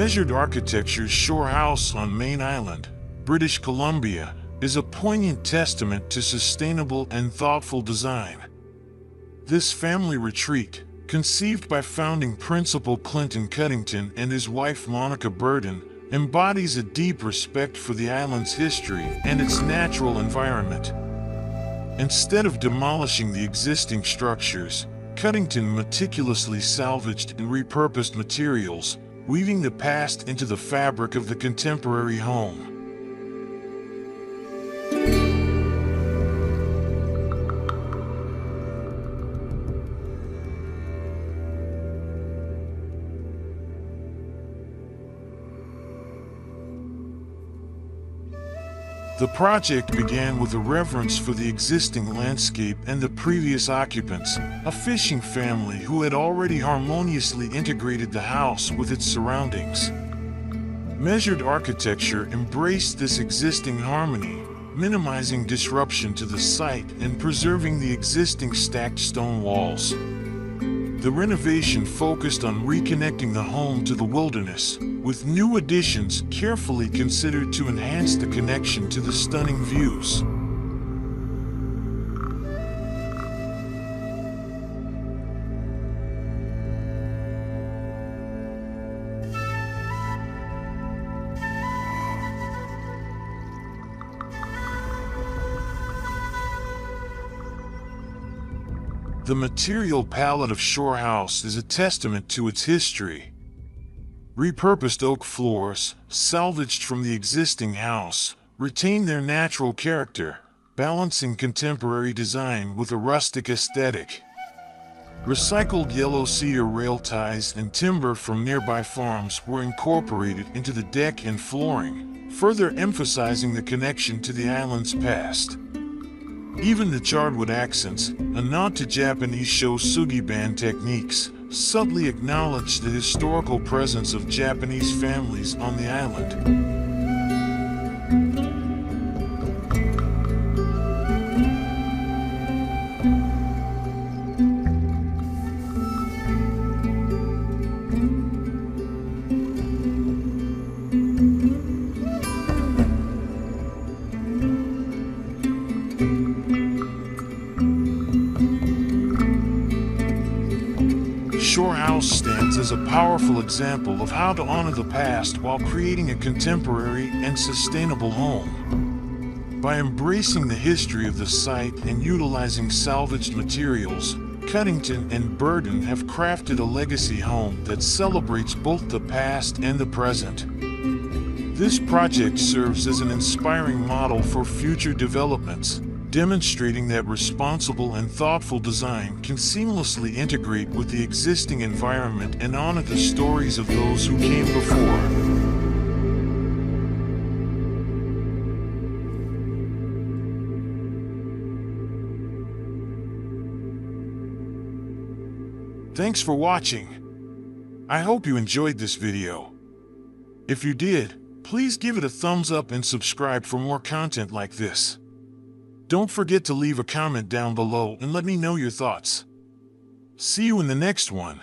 Measured Architecture's Shor House on Mayne Island, British Columbia, is a poignant testament to sustainable and thoughtful design. This family retreat, conceived by founding principal Clinton Cuddington and his wife Monica Berdin, embodies a deep respect for the island's history and its natural environment. Instead of demolishing the existing structures, Cuddington meticulously salvaged and repurposed materials, weaving the past into the fabric of the contemporary home. The project began with a reverence for the existing landscape and the previous occupants, a fishing family who had already harmoniously integrated the house with its surroundings. Measured Architecture embraced this existing harmony, minimizing disruption to the site and preserving the existing stacked stone walls. The renovation focused on reconnecting the home to the wilderness, with new additions carefully considered to enhance the connection to the stunning views. The material palette of Shor House is a testament to its history. Repurposed oak floors, salvaged from the existing house, retain their natural character, balancing contemporary design with a rustic aesthetic. Recycled yellow cedar rail ties and timber from nearby farms were incorporated into the deck and flooring, further emphasizing the connection to the island's past. Even the charredwood accents, a nod to Japanese shosugi band techniques, subtly acknowledge the historical presence of Japanese families on the island. Shor House stands as a powerful example of how to honor the past while creating a contemporary and sustainable home. By embracing the history of the site and utilizing salvaged materials, Cuddington and Berdin have crafted a legacy home that celebrates both the past and the present. This project serves as an inspiring model for future developments, demonstrating that responsible and thoughtful design can seamlessly integrate with the existing environment and honor the stories of those who came before. Thanks for watching. I hope you enjoyed this video. If you did, please give it a thumbs up and subscribe for more content like this. Don't forget to leave a comment down below and let me know your thoughts. See you in the next one.